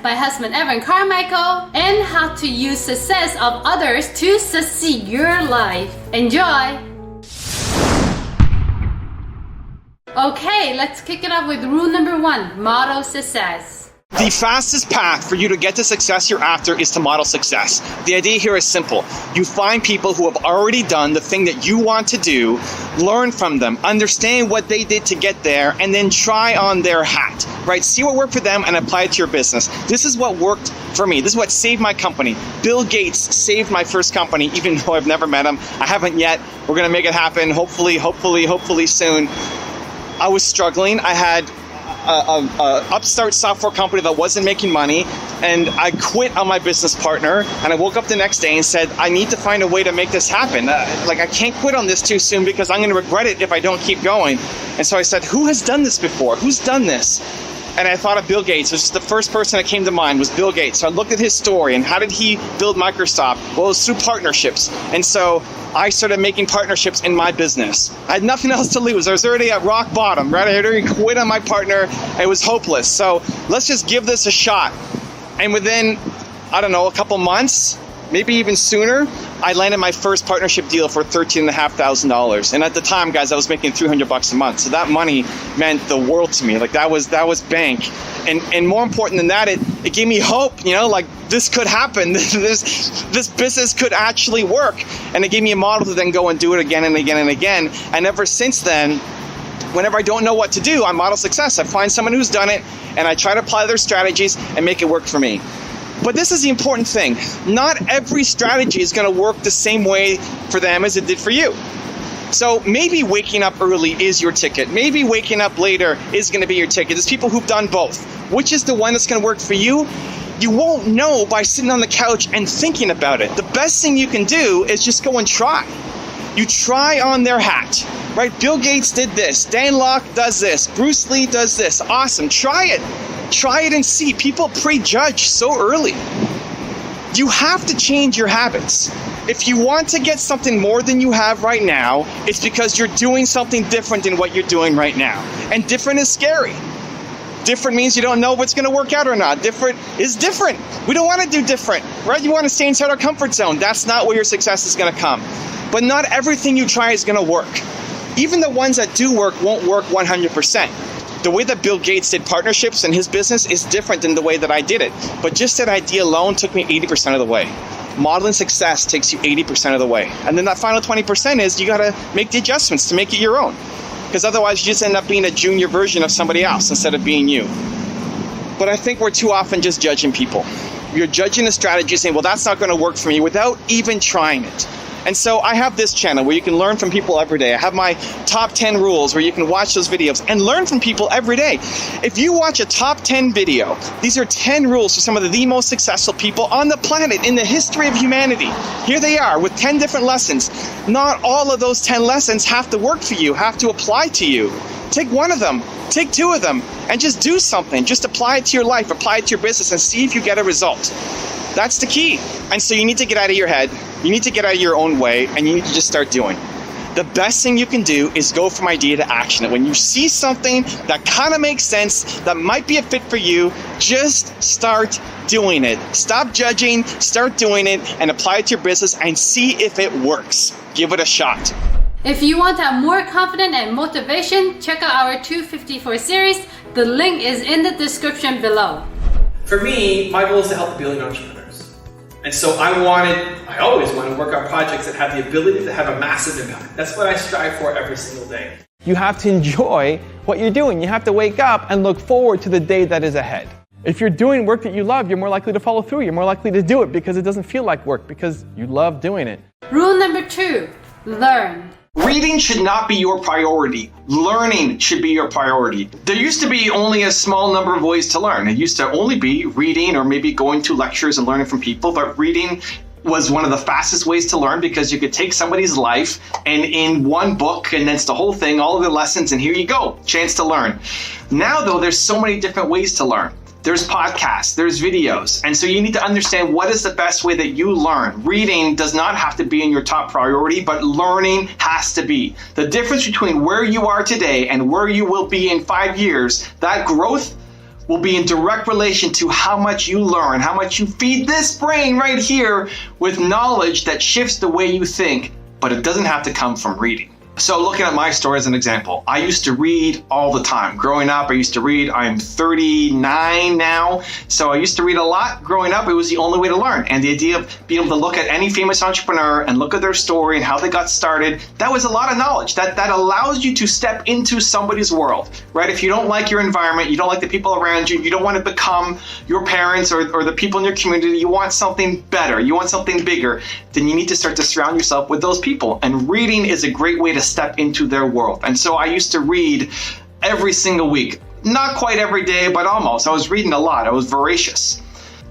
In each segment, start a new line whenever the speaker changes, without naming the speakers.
my husband Evan Carmichael, and how to use success of others to succeed your life. Enjoy! Okay, let's kick it off with rule number 1, model success.
The fastest path for you to get the success you're after is to model success. The idea here is simple. You find people who have already done the thing that you want to do, learn from them, understand what they did to get there, and then try on their hat, right? See what worked for them and apply it to your business. This is what worked for me. This is what saved my company. Bill Gates saved my first company, even though I've never met him. I haven't yet. We're going to make it happen, hopefully soon. I was struggling. I had a upstart software company that wasn't making money, and I quit on my business partner, and I woke up the next day and said, I need to find a way to make this happen. I can't quit on this too soon because I'm going to regret it if I don't keep going. And so I said, who has done this before? Who's done this? And I thought of Bill Gates. This is the first person that came to mind was Bill Gates. So I looked at his story and how did he build Microsoft? Well, it was through partnerships. And so I started making partnerships in my business. I had nothing else to lose. I was already at rock bottom, right? I had already quit on my partner. It was hopeless. So let's just give this a shot. And within, I don't know, a couple months, maybe even sooner, I landed my first partnership deal for $13,500. And at the time, guys, I was making $300 a month. So that money meant the world to me. Like that was bank. And more important than that, it gave me hope, this could happen. This business could actually work. And it gave me a model to then go and do it again and again and again. And ever since then, whenever I don't know what to do, I model success. I find someone who's done it and I try to apply their strategies and make it work for me. But this is the important thing. Not every strategy is going to work the same way for them as it did for you. So maybe waking up early is your ticket. Maybe waking up later is going to be your ticket. There's people who've done both. Which is the one that's going to work for you? You won't know by sitting on the couch and thinking about it. The best thing you can do is just go and try. You try on their hat, right? Bill Gates did this. Dan Lok does this. Bruce Lee does this. Awesome. Try it. Try it and see. People prejudge so early. You have to change your habits. If you want to get something more than you have right now, it's because you're doing something different than what you're doing right now. And different is scary. Different means you don't know if it's going to work out or not. Different is different. We don't want to do different, right? You want to stay inside our comfort zone. That's not where your success is going to come. But not everything you try is going to work. Even the ones that do work won't work 100%. The way that Bill Gates did partnerships in his business is different than the way that I did it. But just that idea alone took me 80% of the way. Modeling success takes you 80% of the way. And then that final 20% is you got to make the adjustments to make it your own. Because otherwise you just end up being a junior version of somebody else instead of being you. But I think we're too often just judging people. You're judging a strategy saying, well, that's not going to work for me without even trying it. And so I have this channel where you can learn from people every day. I have my top 10 rules where you can watch those videos and learn from people every day. If you watch a top 10 video, these are 10 rules for some of the most successful people on the planet in the history of humanity. Here they are with 10 different lessons. Not all of those 10 lessons have to work for you, have to apply to you. Take one of them, take two of them, and just do something. Just apply it to your life, apply it to your business, and see if you get a result. That's the key. And so you need to get out of your head. You need to get out of your own way, and you need to just start doing. The best thing you can do is go from idea to action. When you see something that kind of makes sense, that might be a fit for you, just start doing it. Stop judging, start doing it, and apply it to your business and see if it works. Give it a shot.
If you want to have more confidence and motivation, check out our 254 series. The link is in the description below.
For me, my goal is to help building entrepreneurs. And so I always want to work on projects that have the ability to have a massive impact. That's what I strive for every single day.
You have to enjoy what you're doing. You have to wake up and look forward to the day that is ahead. If you're doing work that you love, you're more likely to follow through. You're more likely to do it because it doesn't feel like work, because you love doing it.
Rule number 2, learn.
Reading should not be your priority. Learning should be your priority. There used to be only a small number of ways to learn. It used to only be reading or maybe going to lectures and learning from people, but reading was one of the fastest ways to learn because you could take somebody's life and in one book condense the whole thing, all of the lessons, and here you go, chance to learn. Now though, there's so many different ways to learn. There's podcasts, there's videos. And so you need to understand what is the best way that you learn. Reading does not have to be in your top priority, but learning has to be. The difference between where you are today and where you will be in 5 years, that growth will be in direct relation to how much you learn, how much you feed this brain right here with knowledge that shifts the way you think, but it doesn't have to come from reading. So looking at my story as an example, I used to read all the time. Growing up, I used to read. I'm 39 now, so I used to read a lot. Growing up, it was the only way to learn. And the idea of being able to look at any famous entrepreneur and look at their story and how they got started, that was a lot of knowledge. That allows you to step into somebody's world, right? If you don't like your environment, you don't like the people around you, you don't want to become your parents or the people in your community, you want something better, you want something bigger, then you need to start to surround yourself with those people. And reading is a great way to step into their world. And so I used to read every single week. Not quite every day, but almost. I was reading a lot. I was voracious.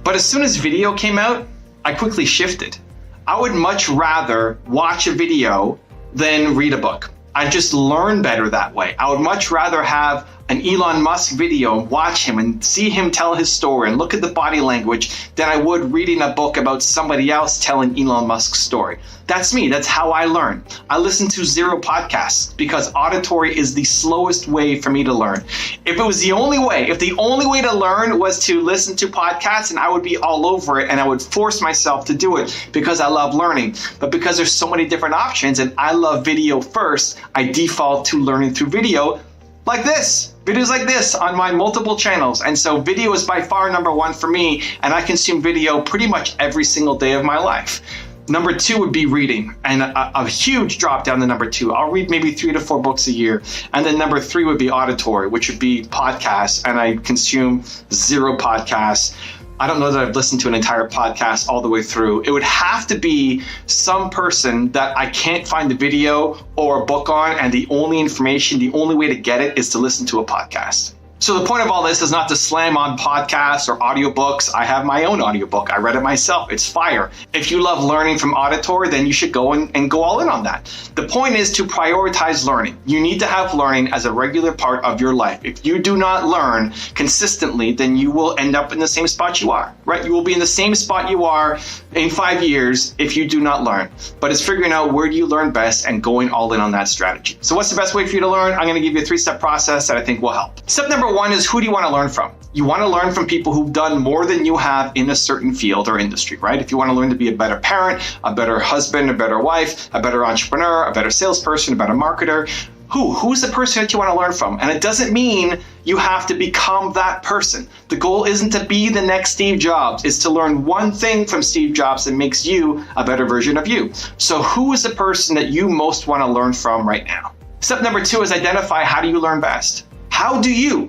But as soon as video came out, I quickly shifted. I would much rather watch a video than read a book. I just learn better that way. I would much rather have an Elon Musk video and watch him and see him tell his story and look at the body language than I would reading a book about somebody else telling Elon Musk's story. That's me. That's how I learn. I listen to 0 podcasts because auditory is the slowest way for me to learn. If it was the only way, if the only way to learn was to listen to podcasts, and I would be all over it and I would force myself to do it because I love learning. But because there's so many different options and I love video first, I default to learning through video like this. Videos like this on my multiple channels. And so video is by far number 1 for me, and I consume video pretty much every single day of my life. Number 2 would be reading, and a huge drop down to number 2. I'll read maybe 3 to 4 books a year. And then number 3 would be auditory, which would be podcasts, and I consume 0 podcasts. I don't know that I've listened to an entire podcast all the way through. It would have to be some person that I can't find the video or a book on, and the only information, the only way to get it is to listen to a podcast. So the point of all this is not to slam on podcasts or audiobooks. I have my own audiobook. I read it myself. It's fire. If you love learning from auditory, then you should go and go all in on that. The point is to prioritize learning. You need to have learning as a regular part of your life. If you do not learn consistently, then you will end up in the same spot you are, right? You will be in the same spot you are in 5 years if you do not learn. But it's figuring out where do you learn best and going all in on that strategy. So what's the best way for you to learn? I'm going to give you a 3-step process that I think will help. Step number 1 is, who do you want to learn from? You want to learn from people who've done more than you have in a certain field or industry, right? If you want to learn to be a better parent, a better husband, a better wife, a better entrepreneur, a better salesperson, a better marketer, who's the person that you want to learn from? And it doesn't mean you have to become that person. The goal isn't to be the next Steve Jobs. It's to learn one thing from Steve Jobs that makes you a better version of you. So who is the person that you most want to learn from right now? Step number 2 is identify, how do you learn best? How do you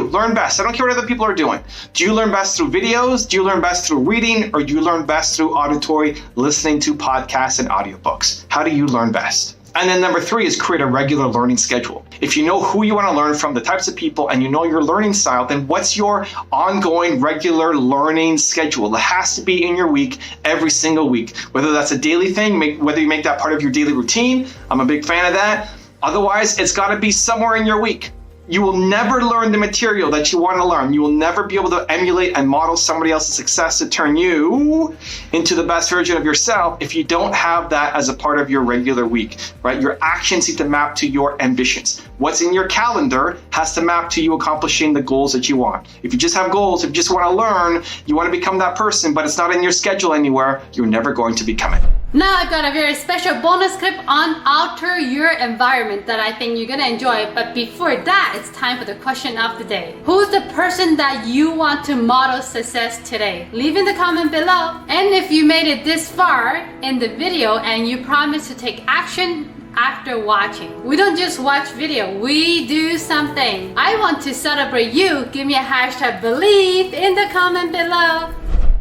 learn best? I don't care what other people are doing. Do you learn best through videos? Do you learn best through reading? Or do you learn best through auditory, listening to podcasts and audiobooks? How do you learn best? And then number 3 is create a regular learning schedule. If you know who you want to learn from, the types of people, and you know your learning style, then what's your ongoing regular learning schedule? It has to be in your week, every single week. Whether that's a daily thing, whether you make that part of your daily routine, I'm a big fan of that. Otherwise, it's got to be somewhere in your week. You will never learn the material that you want to learn. You will never be able to emulate and model somebody else's success to turn you into the best version of yourself if you don't have that as a part of your regular week, right? Your actions need to map to your ambitions. What's in your calendar has to map to you accomplishing the goals that you want. If you just have goals, if you just want to learn, you want to become that person, but it's not in your schedule anywhere, you're never going to become it.
Now I've got a very special bonus clip on alter your environment that I think you're gonna enjoy. But before that, it's time for the question of the day. Who's the person that you want to model success today? Leave in the comment below. And if you made it this far in the video and you promise to take action after watching. We don't just watch video, we do something. I want to celebrate you. Give me a hashtag believe in the comment below.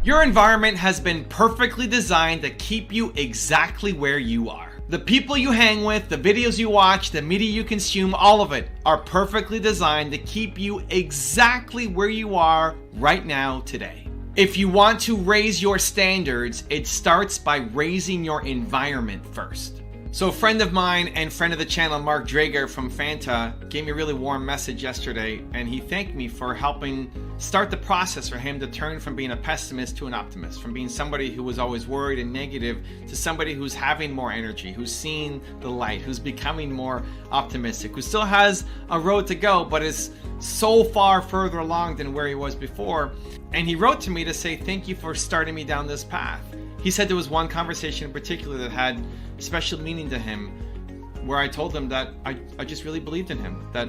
Your environment has been perfectly designed to keep you exactly where you are. The people you hang with, the videos you watch, the media you consume, all of it are perfectly designed to keep you exactly where you are right now today. If you want to raise your standards, it starts by raising your environment first. So a friend of mine and friend of the channel, Mark Drager from Fanta, gave me a really warm message yesterday, and he thanked me for helping start the process for him to turn from being a pessimist to an optimist, from being somebody who was always worried and negative to somebody who's having more energy, who's seeing the light, who's becoming more optimistic, who still has a road to go, but is so far further along than where he was before. And he wrote to me to say thank you for starting me down this path. He said there was one conversation in particular that had special meaning to him, where I told him that I just really believed in him, that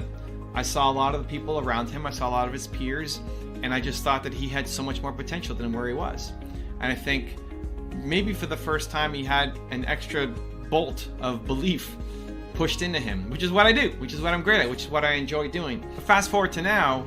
I saw a lot of the people around him, I saw a lot of his peers, and I just thought that he had so much more potential than where he was. And I think maybe for the first time he had an extra bolt of belief pushed into him, which is what I do, which is what I'm great at, which is what I enjoy doing. But fast forward to now,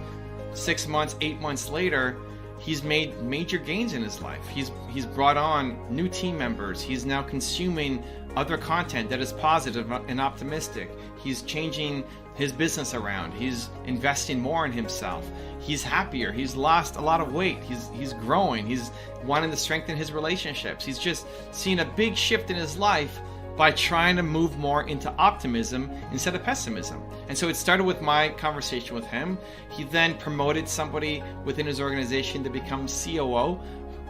6 months, 8 months later, he's made major gains in his life. He's brought on new team members. He's now consuming other content that is positive and optimistic. He's changing his business around. He's investing more in himself. He's happier. He's lost a lot of weight. He's growing. He's wanting to strengthen his relationships. He's just seen a big shift in his life by trying to move more into optimism instead of pessimism. And so it started with my conversation with him. He then promoted somebody within his organization to become COO,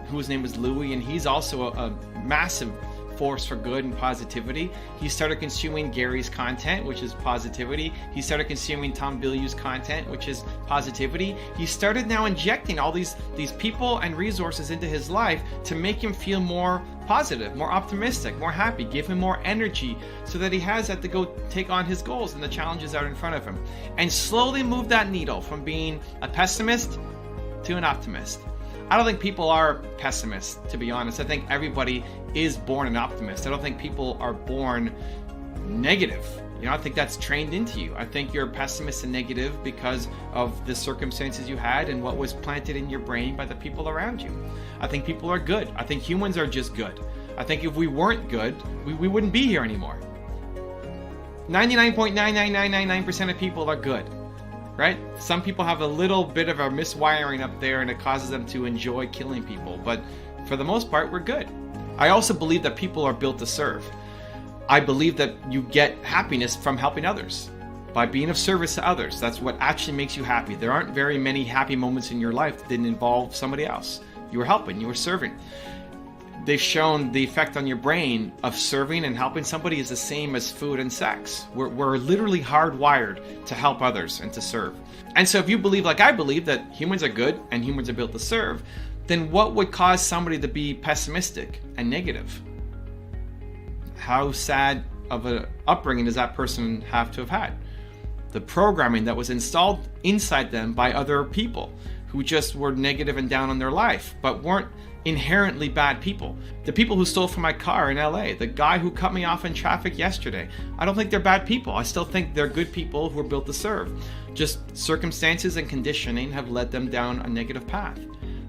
whose name is Louis, and he's also a massive force for good and positivity. He started consuming Gary's content, which is positivity. He started consuming Tom Bilyeu's content, which is positivity. He started now injecting all these people and resources into his life to make him feel more positive, more optimistic, more happy, give him more energy so that he has that to go take on his goals and the challenges that are in front of him, and slowly move that needle from being a pessimist to an optimist. I don't think people are pessimists, to be honest. I think everybody is born an optimist. I don't think people are born negative. I think that's trained into you. I think you're a pessimist and negative because of the circumstances you had and what was planted in your brain by the people around you. I think people are good. I think humans are just good. I think if we weren't good, we wouldn't be here anymore. 99.99999% of people are good. Right? Some people have a little bit of a miswiring up there and it causes them to enjoy killing people, but for the most part, we're good. I also believe that people are built to serve. I believe that you get happiness from helping others, by being of service to others. That's what actually makes you happy. There aren't very many happy moments in your life that didn't involve somebody else. You were helping, you were serving. They've shown the effect on your brain of serving and helping somebody is the same as food and sex. We're literally hardwired to help others and to serve. And so if you believe, like I believe, that humans are good and humans are built to serve, then what would cause somebody to be pessimistic and negative? How sad of an upbringing does that person have to have had? The programming that was installed inside them by other people who just were negative and down on their life, but weren't inherently bad people. The people who stole from my car in LA, the guy who cut me off in traffic yesterday, I don't think they're bad people. I still think they're good people who are built to serve. Just circumstances and conditioning have led them down a negative path.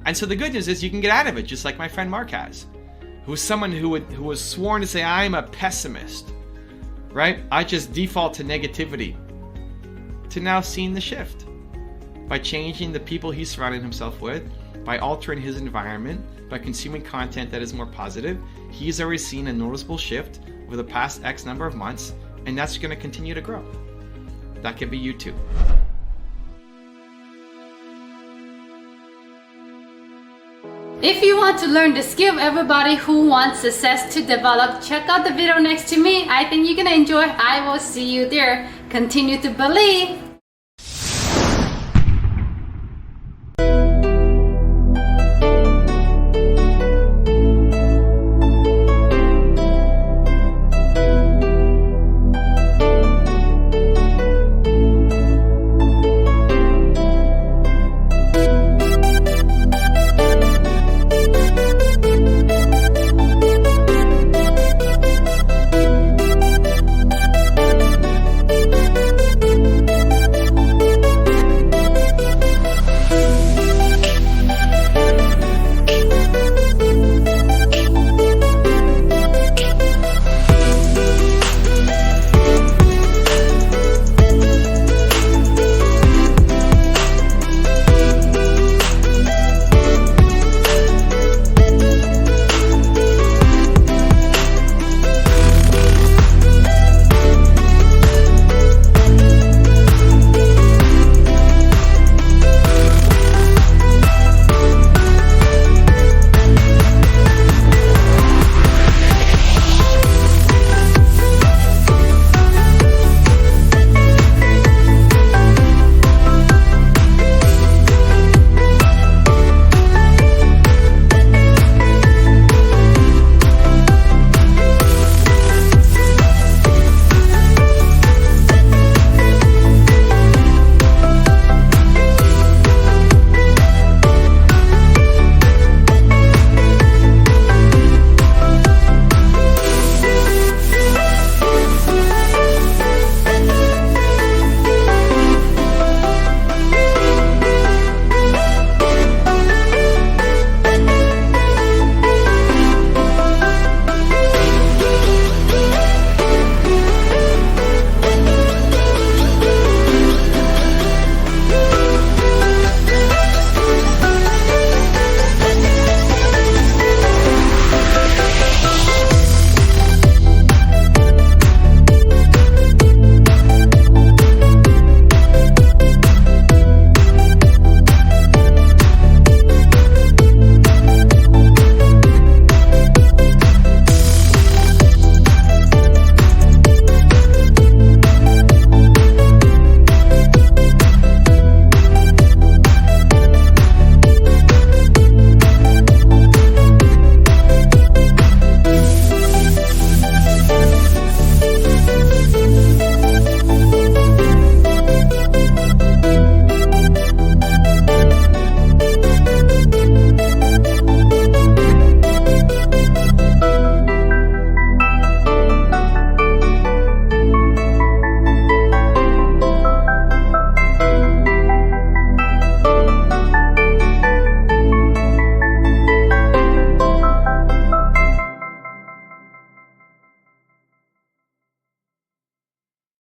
And so the good news is you can get out of it, just like my friend Mark has, who was someone who was sworn to say, I'm a pessimist, right? I just default to negativity, to now seeing the shift by changing the people he's surrounding himself with, by altering his environment, by consuming content that is more positive. He's already seen a noticeable shift over the past X number of months, and that's going to continue to grow. That could be you too.
If you want to learn the skill everybody who wants success to develop, check out the video next to me. I think you're gonna enjoy. I will see you there. Continue to believe.